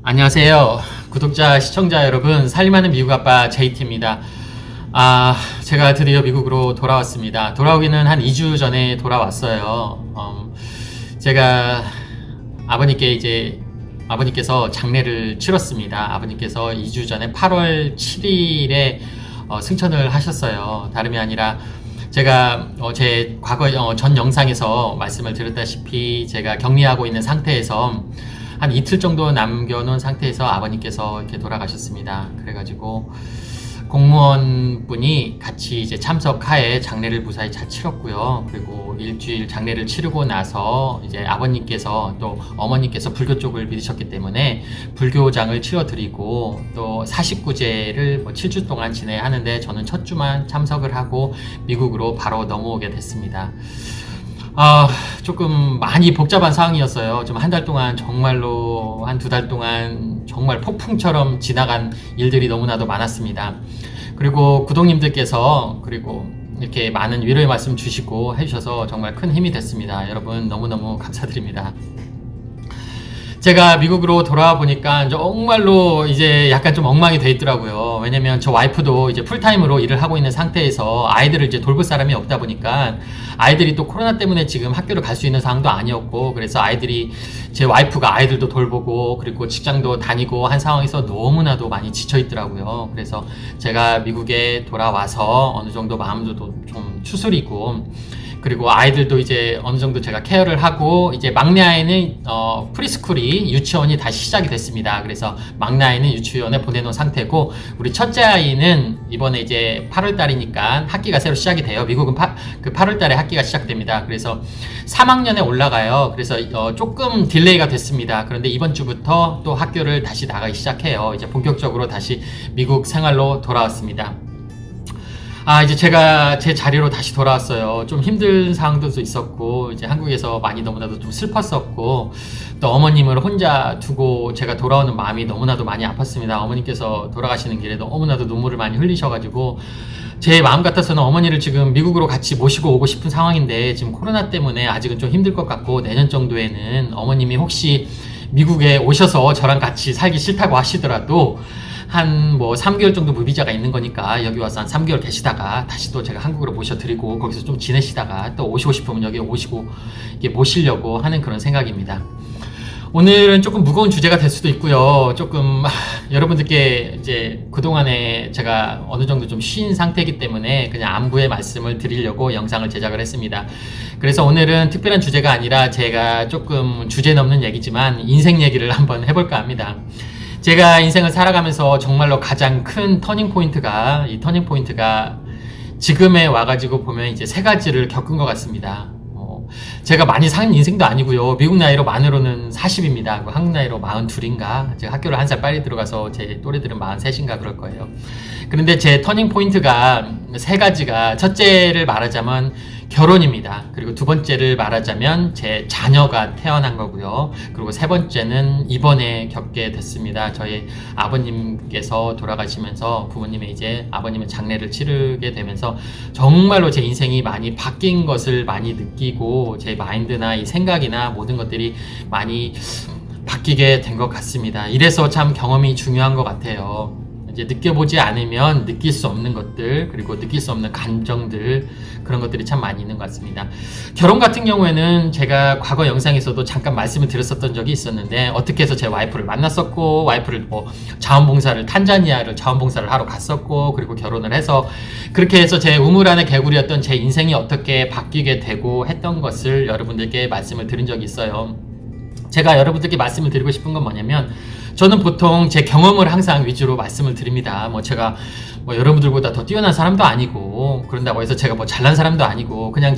안녕하세요. 구독자, 시청자 여러분, 살림하는 미국 아빠 JT입니다. 제가 드디어 미국으로 돌아왔습니다. 돌아오기는 한 2주 전에 돌아왔어요. 제가 아버님께서 장례를 치렀습니다. 아버님께서 2주 전에 8월 7일에 승천을 하셨어요. 다름이 아니라 제가 제 과거 전 영상에서 말씀을 드렸다시피 제가 격리하고 있는 상태에서 한 이틀 정도 남겨놓은 상태에서 아버님께서 이렇게 돌아가셨습니다. 그래가지고 공무원분이 같이 이제 참석하에 장례를 무사히 잘 치렀고요. 그리고 일주일 장례를 치르고 나서 이제 아버님께서 또 어머님께서 불교 쪽을 믿으셨기 때문에 불교장을 치러드리고 또 49제를 7주 동안 지내야 하는데 저는 첫 주만 참석을 하고 미국으로 바로 넘어오게 됐습니다. 조금 많이 복잡한 상황이었어요. 좀 한 달 동안 정말로 한 2달 동안 정말 폭풍처럼 지나간 일들이 너무나도 많았습니다. 그리고 구독님들께서 그리고 이렇게 많은 위로의 말씀 주시고 해주셔서 정말 큰 힘이 됐습니다. 여러분 너무너무 감사드립니다. 제가 미국으로 돌아와 보니까 정말로 이제 약간 좀 엉망이 돼 있더라고요. 왜냐면 저 와이프도 이제 풀타임으로 일을 하고 있는 상태에서 아이들을 이제 돌볼 사람이 없다 보니까 아이들이 또 코로나 때문에 지금 학교를 갈 수 있는 상황도 아니었고, 그래서 제 와이프가 아이들도 돌보고 그리고 직장도 다니고 한 상황에서 너무나도 많이 지쳐 있더라고요. 그래서 제가 미국에 돌아와서 어느 정도 마음도 좀 추스리고, 그리고 아이들도 이제 어느 정도 제가 케어를 하고, 이제 막내 아이는 프리스쿨이 유치원이 다시 시작이 됐습니다. 그래서 막내 아이는 유치원에 보내놓은 상태고, 우리 첫째 아이는 이번에 이제 8월 달이니까 학기가 새로 시작이 돼요. 미국은 8월 달에 학기가 시작됩니다. 그래서 3학년에 올라가요. 그래서 조금 딜레이가 됐습니다. 그런데 이번 주부터 또 학교를 다시 나가기 시작해요. 이제 본격적으로 다시 미국 생활로 돌아왔습니다. 이제 제가 제 자리로 다시 돌아왔어요. 좀 힘든 상황도 있었고, 이제 한국에서 많이 너무나도 좀 슬펐었고, 또 어머님을 혼자 두고 제가 돌아오는 마음이 너무나도 많이 아팠습니다. 어머님께서 돌아가시는 길에 너무나도 눈물을 많이 흘리셔가지고, 제 마음 같아서는 어머니를 지금 미국으로 같이 모시고 오고 싶은 상황인데, 지금 코로나 때문에 아직은 좀 힘들 것 같고, 내년 정도에는 어머님이 혹시 미국에 오셔서 저랑 같이 살기 싫다고 하시더라도, 한 3개월 정도 무비자가 있는 거니까 여기 와서 한 3개월 계시다가 다시 또 제가 한국으로 모셔드리고 거기서 좀 지내시다가 또 오시고 싶으면 여기 오시고 이렇게 모시려고 하는 그런 생각입니다. 오늘은 조금 무거운 주제가 될 수도 있고요. 조금 여러분들께 이제 그동안에 제가 어느 정도 좀 쉰 상태이기 때문에 그냥 안부의 말씀을 드리려고 영상을 제작을 했습니다. 그래서 오늘은 특별한 주제가 아니라 제가 조금 주제 넘는 얘기지만 인생 얘기를 한번 해볼까 합니다. 제가 인생을 살아가면서 정말로 가장 큰 터닝포인트가, 이 터닝포인트가 지금에 와가지고 보면 이제 3가지를 겪은 것 같습니다. 제가 많이 산 인생도 아니고요. 미국 나이로 만으로는 40입니다. 한국 나이로 42인가? 제가 학교를 1살 빨리 들어가서 제 또래들은 43인가 그럴 거예요. 그런데 제 터닝포인트가 3가지가, 첫째를 말하자면 결혼입니다. 그리고 2번째를 말하자면 제 자녀가 태어난 거고요. 그리고 3번째는 이번에 겪게 됐습니다. 저희 아버님께서 돌아가시면서 부모님의 이제 아버님의 장례를 치르게 되면서 정말로 제 인생이 많이 바뀐 것을 많이 느끼고, 제 마인드나 이 생각이나 모든 것들이 많이 바뀌게 된 것 같습니다. 이래서 참 경험이 중요한 것 같아요. 이제 느껴보지 않으면 느낄 수 없는 것들, 그리고 느낄 수 없는 감정들, 그런 것들이 참 많이 있는 것 같습니다. 결혼 같은 경우에는 제가 과거 영상에서도 잠깐 말씀을 드렸었던 적이 있었는데, 어떻게 해서 제 와이프를 만났었고, 와이프를 탄자니아를 자원봉사를 하러 갔었고, 그리고 결혼을 해서 그렇게 해서 제 우물 안의 개구리였던 제 인생이 어떻게 바뀌게 되고 했던 것을 여러분들께 말씀을 드린 적이 있어요. 제가 여러분들께 말씀을 드리고 싶은 건 뭐냐면, 저는 보통 제 경험을 항상 위주로 말씀을 드립니다. 제가 여러분들보다 더 뛰어난 사람도 아니고, 그런다고 해서 제가 잘난 사람도 아니고, 그냥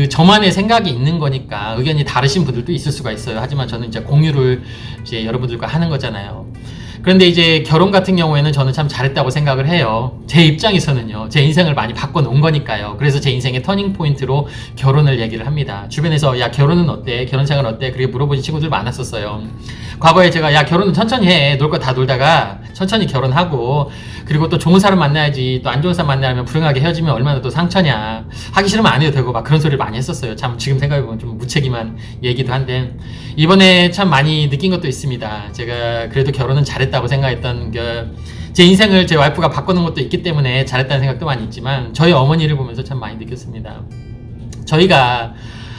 저만의 생각이 있는 거니까 의견이 다르신 분들도 있을 수가 있어요. 하지만 저는 이제 공유를 이제 여러분들과 하는 거잖아요. 그런데 이제 결혼 같은 경우에는 저는 참 잘했다고 생각을 해요. 제 입장에서는요. 제 인생을 많이 바꿔놓은 거니까요. 그래서 제 인생의 터닝포인트로 결혼을 얘기를 합니다. 주변에서 야, 결혼은 어때? 결혼 생활 어때? 그렇게 물어보는 친구들 많았었어요. 과거에 제가 야, 결혼은 천천히 해. 놀 거 다 놀다가 천천히 결혼하고, 그리고 또 좋은 사람 만나야지 또 안 좋은 사람 만나면 불행하게 헤어지면 얼마나 또 상처냐. 하기 싫으면 안 해도 되고 막 그런 소리를 많이 했었어요. 참 지금 생각해보면 좀 무책임한 얘기도 한데 이번에 참 많이 느낀 것도 있습니다. 제가 그래도 결혼은 잘했다고 생각했던 제 인생을 제 와이프가 바꾸는 것도 있기 때문에 잘했다는 생각도 많이 있지만 저희 어머니를 보면서 참 많이 느꼈습니다. 저희가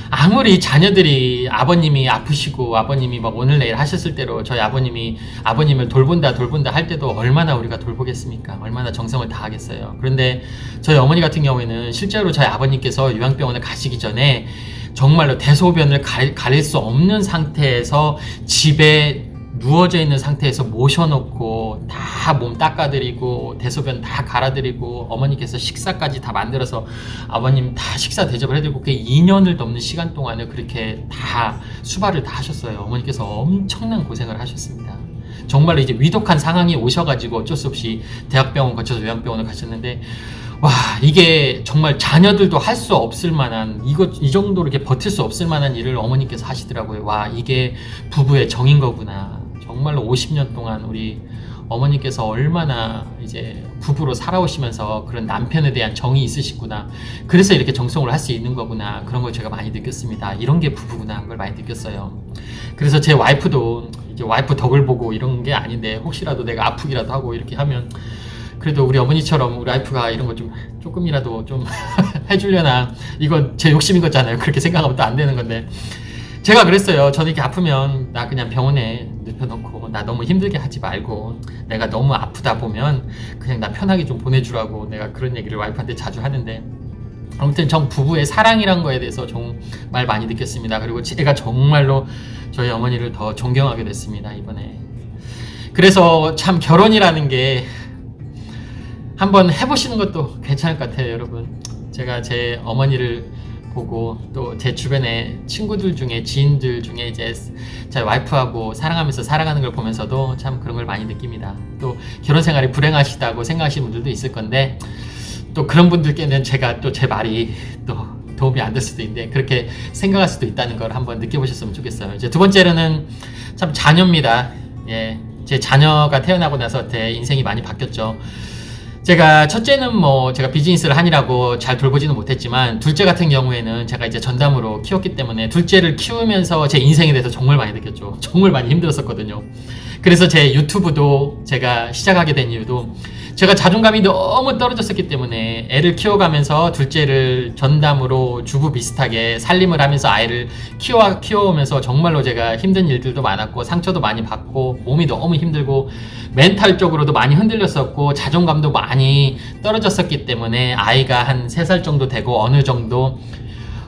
아무리 자녀들이 아버님이 아프시고 아버님이 막 오늘 내일 하셨을 대로 저희 아버님을 돌본다 할 때도 얼마나 우리가 돌보겠습니까? 얼마나 정성을 다하겠어요. 그런데 저희 어머니 같은 경우에는 실제로 저희 아버님께서 요양병원을 가시기 전에 정말로 대소변을 가릴 수 없는 상태에서 집에 누워져 있는 상태에서 모셔놓고 다 몸 닦아드리고 대소변 다 갈아드리고 어머니께서 식사까지 다 만들어서 아버님 다 식사 대접을 해드리고 그게 2년을 넘는 시간 동안을 그렇게 다 수발을 다 하셨어요. 어머니께서 엄청난 고생을 하셨습니다. 정말로 이제 위독한 상황이 오셔가지고 어쩔 수 없이 대학병원 거쳐서 요양병원을 가셨는데 와 이게 정말 자녀들도 할 수 없을 만한 이 정도로 이렇게 버틸 수 없을 만한 일을 어머니께서 하시더라고요. 와 이게 부부의 정인 거구나. 정말로 50년 동안 우리 어머니께서 얼마나 이제 부부로 살아오시면서 그런 남편에 대한 정이 있으시구나. 그래서 이렇게 정성을 할 수 있는 거구나. 그런 걸 제가 많이 느꼈습니다. 이런 게 부부구나 하는 걸 많이 느꼈어요. 그래서 제 와이프도 이제 와이프 덕을 보고 이런 게 아닌데 혹시라도 내가 아프기라도 하고 이렇게 하면 그래도 우리 어머니처럼 우리 와이프가 이런 거 좀 조금이라도 좀 해주려나. 이건 제 욕심인 거잖아요. 그렇게 생각하면 또 안 되는 건데 제가 그랬어요. 저는 이렇게 아프면 나 그냥 병원에 눕혀놓고 나 너무 힘들게 하지 말고 내가 너무 아프다 보면 그냥 나 편하게 좀 보내주라고 내가 그런 얘기를 와이프한테 자주 하는데 아무튼 전 부부의 사랑이란 거에 대해서 정말 많이 느꼈습니다. 그리고 제가 정말로 저희 어머니를 더 존경하게 됐습니다. 이번에. 그래서 참 결혼이라는 게 한번 해보시는 것도 괜찮을 것 같아요. 여러분 제가 제 어머니를 보고 또 제 주변에 친구들 중에 지인들 중에 이제 제 와이프하고 사랑하면서 살아가는 걸 보면서도 참 그런 걸 많이 느낍니다. 또 결혼 생활이 불행하시다고 생각하시는 분들도 있을 건데 또 그런 분들께는 제가 또 제 말이 또 도움이 안 될 수도 있는데 그렇게 생각할 수도 있다는 걸 한번 느껴보셨으면 좋겠어요. 이제 두 번째로는 참 자녀입니다. 예, 제 자녀가 태어나고 나서 제 인생이 많이 바뀌었죠. 제가 첫째는 뭐 제가 비즈니스를 하느라고 잘 돌보지는 못했지만 둘째 같은 경우에는 제가 이제 전담으로 키웠기 때문에 둘째를 키우면서 제 인생에 대해서 정말 많이 느꼈죠. 정말 많이 힘들었었거든요. 그래서 제 유튜브도 제가 시작하게 된 이유도 제가 자존감이 너무 떨어졌었기 때문에 애를 키워가면서 둘째를 전담으로 주부 비슷하게 살림을 하면서 아이를 키워오면서 정말로 제가 힘든 일들도 많았고 상처도 많이 받고 몸이 너무 힘들고 멘탈적으로도 많이 흔들렸었고 자존감도 많이 떨어졌었기 때문에 아이가 한 3살 정도 되고 어느 정도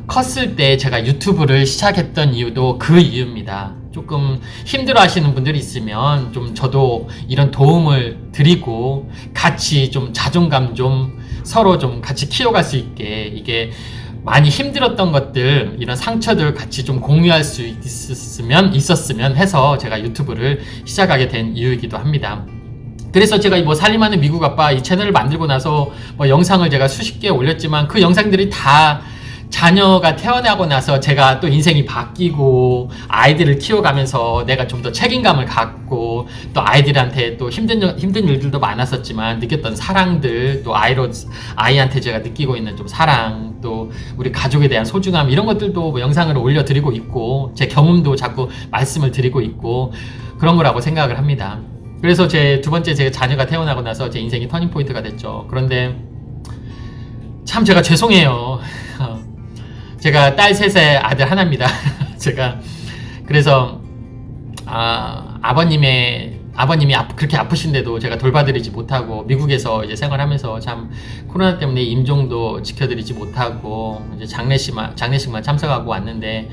컸을 때 제가 유튜브를 시작했던 이유도 그 이유입니다. 조금 힘들어 하시는 분들이 있으면 좀 저도 이런 도움을 드리고 같이 좀 자존감 좀 서로 좀 같이 키워갈 수 있게 이게 많이 힘들었던 것들 이런 상처들 같이 좀 공유할 수 있었으면 해서 제가 유튜브를 시작하게 된 이유이기도 합니다. 그래서 제가 뭐 살림하는 미국 아빠 이 채널을 만들고 나서 뭐 영상을 제가 수십 개 올렸지만 그 영상들이 다 자녀가 태어나고 나서 제가 또 인생이 바뀌고 아이들을 키워가면서 내가 좀 더 책임감을 갖고 또 아이들한테 또 힘든 일들도 많았었지만 느꼈던 사랑들 또 아이한테 제가 느끼고 있는 좀 사랑 또 우리 가족에 대한 소중함 이런 것들도 뭐 영상으로 올려드리고 있고 제 경험도 자꾸 말씀을 드리고 있고 그런 거라고 생각을 합니다. 그래서 제 두 번째 제 자녀가 태어나고 나서 제 인생이 터닝포인트가 됐죠. 그런데 참 제가 죄송해요. 제가 딸 셋에 아들 하나입니다. 제가 그래서 아버님이 그렇게 아프신데도 제가 돌봐드리지 못하고 미국에서 이제 생활하면서 참 코로나 때문에 임종도 지켜드리지 못하고 이제 장례식만 참석하고 왔는데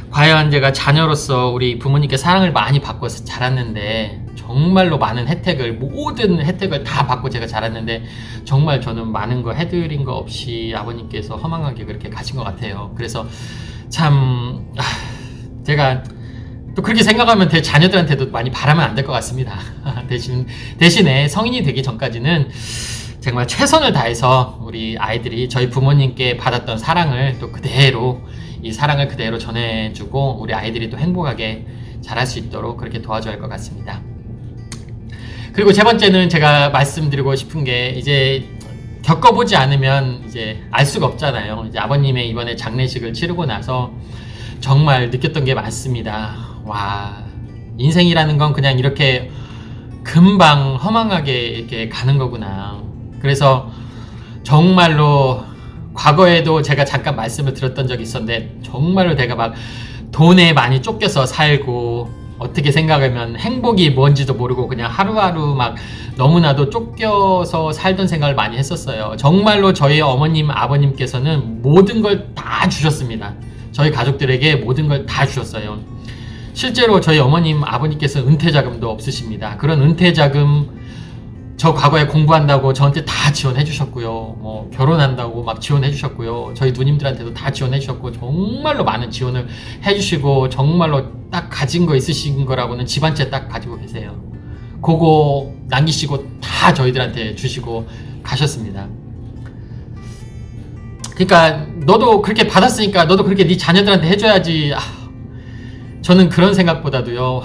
과연 제가 자녀로서 우리 부모님께 사랑을 많이 받고 자랐는데 정말로 많은 모든 혜택을 다 받고 제가 자랐는데 정말 저는 많은 거 해드린 거 없이 아버님께서 허망하게 그렇게 가신 것 같아요. 그래서 참 제가 또 그렇게 생각하면 제 자녀들한테도 많이 바라면 안 될 것 같습니다. 대신에 성인이 되기 전까지는 정말 최선을 다해서 우리 아이들이 저희 부모님께 받았던 사랑을 또 그대로 이 사랑을 그대로 전해주고 우리 아이들이 또 행복하게 자랄 수 있도록 그렇게 도와줘야 할 것 같습니다. 그리고 세 번째는 제가 말씀드리고 싶은 게 이제 겪어보지 않으면 이제 알 수가 없잖아요. 이제 아버님의 이번에 장례식을 치르고 나서 정말 느꼈던 게 많습니다. 와, 인생이라는 건 그냥 이렇게 금방 허망하게 이렇게 가는 거구나. 그래서 정말로 과거에도 제가 잠깐 말씀을 드렸던 적이 있었는데 정말로 내가 막 돈에 많이 쫓겨서 살고 어떻게 생각하면 행복이 뭔지도 모르고 그냥 하루하루 막 너무나도 쫓겨서 살던 생각을 많이 했었어요. 정말로 저희 어머님, 아버님께서는 모든 걸 다 주셨습니다. 저희 가족들에게 모든 걸 다 주셨어요. 실제로 저희 어머님, 아버님께서 은퇴자금도 없으십니다. 그런 은퇴자금 저 과거에 공부한다고 저한테 다 지원해 주셨고요. 뭐 결혼한다고 막 지원해 주셨고요. 저희 누님들한테도 다 지원해 주셨고 정말로 많은 지원을 해 주시고 정말로 딱 가진 거 있으신 거라고는 집 한 채 딱 가지고 계세요. 그거 남기시고 다 저희들한테 주시고 가셨습니다. 그러니까 너도 그렇게 받았으니까 너도 그렇게 네 자녀들한테 해줘야지. 저는 그런 생각보다도요.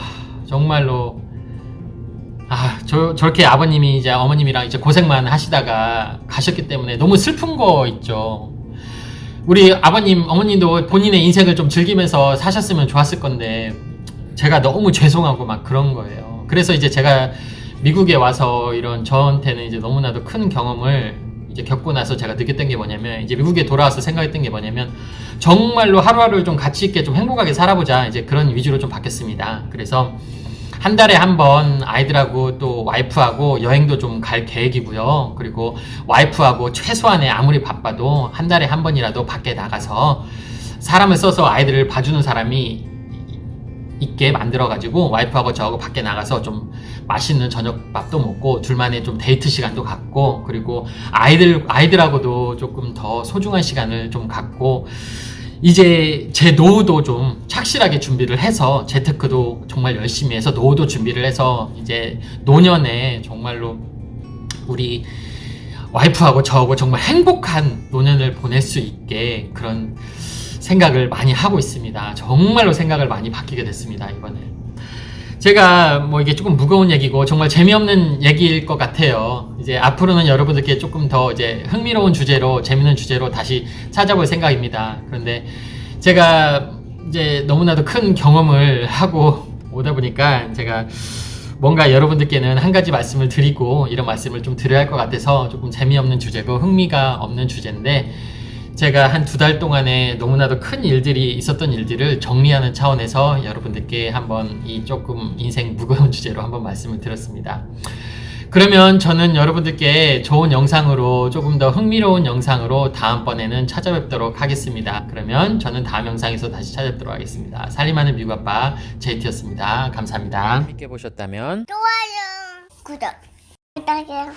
정말로 저렇게 아버님이 이제 어머님이랑 이제 고생만 하시다가 가셨기 때문에 너무 슬픈 거 있죠. 우리 아버님, 어머님도 본인의 인생을 좀 즐기면서 사셨으면 좋았을 건데 제가 너무 죄송하고 막 그런 거예요. 그래서 이제 제가 미국에 와서 이런 저한테는 이제 너무나도 큰 경험을 이제 겪고 나서 제가 느꼈던 게 뭐냐면 이제 미국에 돌아와서 생각했던 게 뭐냐면 정말로 하루하루를 좀 가치 있게 좀 행복하게 살아보자 이제 그런 위주로 좀 바뀌었습니다. 그래서 한 달에 한 번 아이들하고 또 와이프하고 여행도 좀 갈 계획이고요. 그리고 와이프하고 최소한의 아무리 바빠도 한 달에 한 번이라도 밖에 나가서 사람을 써서 아이들을 봐주는 사람이 있게 만들어가지고 와이프하고 저하고 밖에 나가서 좀 맛있는 저녁밥도 먹고 둘만의 좀 데이트 시간도 갖고 그리고 아이들하고도 조금 더 소중한 시간을 좀 갖고 이제 제 노후도 좀 착실하게 준비를 해서 재테크도 정말 열심히 해서 노후도 준비를 해서 이제 노년에 정말로 우리 와이프하고 저하고 정말 행복한 노년을 보낼 수 있게 그런 생각을 많이 하고 있습니다. 정말로 생각을 많이 바뀌게 됐습니다. 이번에 제가 뭐 이게 조금 무거운 얘기고 정말 재미없는 얘기일 것 같아요. 이제 앞으로는 여러분들께 조금 더 이제 흥미로운 주제로 재밌는 주제로 다시 찾아볼 생각입니다. 그런데 제가 이제 너무나도 큰 경험을 하고 오다 보니까 제가 뭔가 여러분들께는 한 가지 말씀을 드리고 이런 말씀을 좀 드려야 할 것 같아서 조금 재미없는 주제고 흥미가 없는 주제인데 제가 한 2달 동안에 너무나도 큰 일들이 있었던 일들을 정리하는 차원에서 여러분들께 한번 이 조금 인생 무거운 주제로 한번 말씀을 드렸습니다. 그러면 저는 여러분들께 좋은 영상으로 조금 더 흥미로운 영상으로 다음번에는 찾아뵙도록 하겠습니다. 그러면 저는 다음 영상에서 다시 찾아뵙도록 하겠습니다. 살림하는 미국 아빠 JT였습니다. 감사합니다. 재밌게 보셨다면 좋아요, 구독 부탁해요.